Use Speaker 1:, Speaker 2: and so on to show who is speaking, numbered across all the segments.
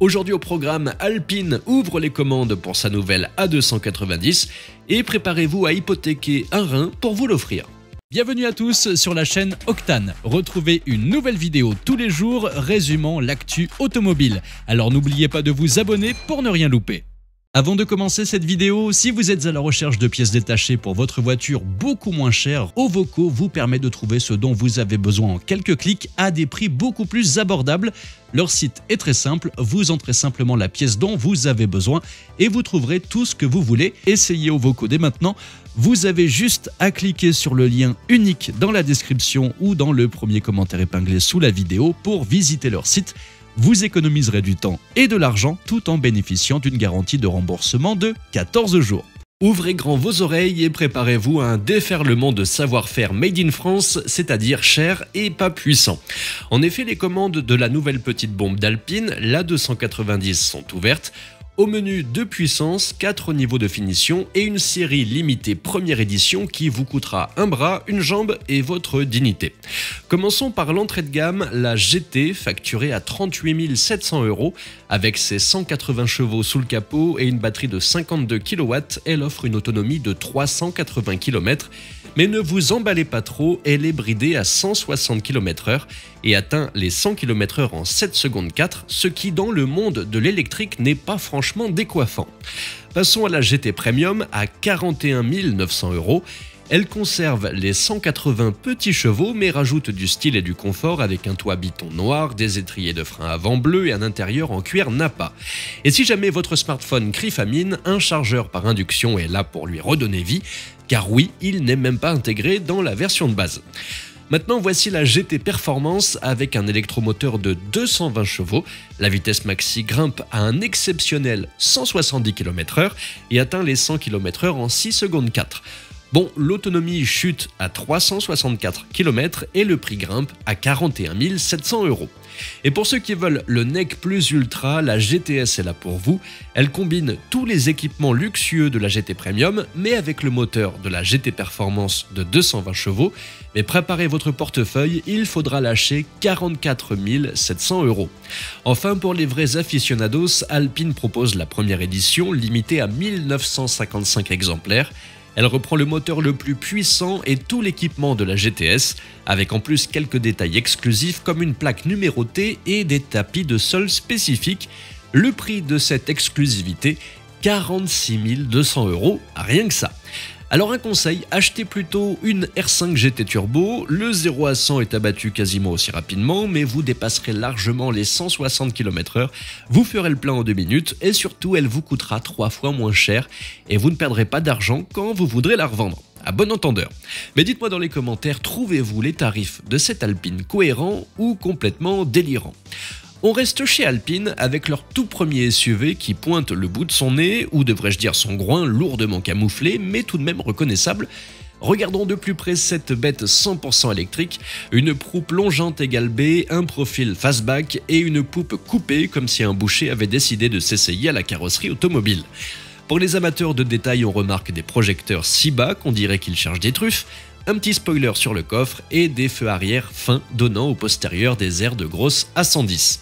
Speaker 1: Aujourd'hui au programme, Alpine ouvre les commandes pour sa nouvelle A290 et préparez-vous à hypothéquer un rein pour vous l'offrir.
Speaker 2: Bienvenue à tous sur la chaîne Octane. Retrouvez une nouvelle vidéo tous les jours résumant l'actu automobile. Alors n'oubliez pas de vous abonner pour ne rien louper. Avant de commencer cette vidéo, si vous êtes à la recherche de pièces détachées pour votre voiture beaucoup moins chères, Ovoco vous permet de trouver ce dont vous avez besoin en quelques clics à des prix beaucoup plus abordables. Leur site est très simple, vous entrez simplement la pièce dont vous avez besoin et vous trouverez tout ce que vous voulez. Essayez Ovoco dès maintenant. Vous avez juste à cliquer sur le lien unique dans la description ou dans le premier commentaire épinglé sous la vidéo pour visiter leur site. Vous économiserez du temps et de l'argent tout en bénéficiant d'une garantie de remboursement de 14 jours.
Speaker 1: Ouvrez grand vos oreilles et préparez-vous à un déferlement de savoir-faire made in France, c'est-à-dire cher et pas puissant. En effet, les commandes de la nouvelle petite bombe d'Alpine, l'A290, sont ouvertes. Au menu 2 puissances, 4 niveaux de finition et une série limitée première édition qui vous coûtera un bras, une jambe et votre dignité. Commençons par l'entrée de gamme, la GT, facturée à 38 700 €. Avec ses 180 chevaux sous le capot et une batterie de 52 kW, elle offre une autonomie de 380 km. Mais ne vous emballez pas trop, elle est bridée à 160 km/h et atteint les 100 km/h en 7 secondes 4, ce qui dans le monde de l'électrique n'est pas franchement décoiffant. Passons à la GT Premium à 41 900 €. Elle conserve les 180 petits chevaux mais rajoute du style et du confort avec un toit biton noir, des étriers de frein avant bleu et un intérieur en cuir Nappa. Et si jamais votre smartphone crie famine, un chargeur par induction est là pour lui redonner vie, car oui, il n'est même pas intégré dans la version de base. Maintenant, voici la GT Performance avec un électromoteur de 220 chevaux. La vitesse maxi grimpe à un exceptionnel 170 km/h et atteint les 100 km/h en 6 secondes 4. Bon, l'autonomie chute à 364 km et le prix grimpe à 41 700 €. Et pour ceux qui veulent le NEC Plus Ultra, la GTS est là pour vous. Elle combine tous les équipements luxueux de la GT Premium, mais avec le moteur de la GT Performance de 220 chevaux. Mais préparez votre portefeuille, il faudra lâcher 44 700 €. Enfin, pour les vrais aficionados, Alpine propose la première édition, limitée à 1955 exemplaires. Elle reprend le moteur le plus puissant et tout l'équipement de la GTS, avec en plus quelques détails exclusifs comme une plaque numérotée et des tapis de sol spécifiques. Le prix de cette exclusivité, 46 200 €, rien que ça. Alors un conseil, achetez plutôt une R5 GT Turbo, le 0 à 100 est abattu quasiment aussi rapidement, mais vous dépasserez largement les 160 km/h, vous ferez le plein en 2 minutes et surtout elle vous coûtera 3 fois moins cher et vous ne perdrez pas d'argent quand vous voudrez la revendre. À bon entendeur. Mais dites-moi dans les commentaires, trouvez-vous les tarifs de cette Alpine cohérents ou complètement délirants ? On reste chez Alpine avec leur tout premier SUV qui pointe le bout de son nez, ou devrais-je dire son groin lourdement camouflé, mais tout de même reconnaissable. Regardons de plus près cette bête 100% électrique, une proue plongeante égale B, un profil fastback et une poupe coupée comme si un boucher avait décidé de s'essayer à la carrosserie automobile. Pour les amateurs de détails, on remarque des projecteurs si bas qu'on dirait qu'ils cherchent des truffes, un petit spoiler sur le coffre et des feux arrière fins donnant au postérieur des airs de grosse A110.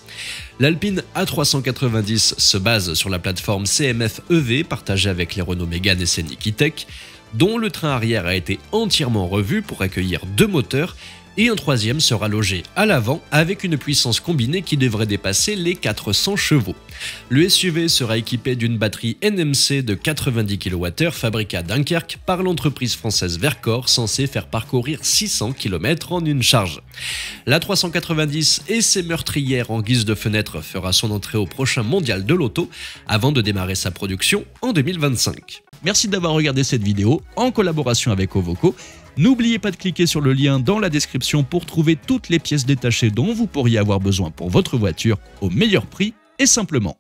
Speaker 1: L'Alpine A390 se base sur la plateforme CMF EV partagée avec les Renault Mégane et Scénic E-Tech, dont le train arrière a été entièrement revu pour accueillir 2 moteurs et un troisième sera logé à l'avant avec une puissance combinée qui devrait dépasser les 400 chevaux. Le SUV sera équipé d'une batterie NMC de 90 kWh fabriquée à Dunkerque par l'entreprise française Vercor, censée faire parcourir 600 km en une charge. La 390 et ses meurtrières en guise de fenêtre fera son entrée au prochain mondial de l'auto avant de démarrer sa production en 2025.
Speaker 2: Merci d'avoir regardé cette vidéo en collaboration avec Ovoco. N'oubliez pas de cliquer sur le lien dans la description pour trouver toutes les pièces détachées dont vous pourriez avoir besoin pour votre voiture au meilleur prix et simplement.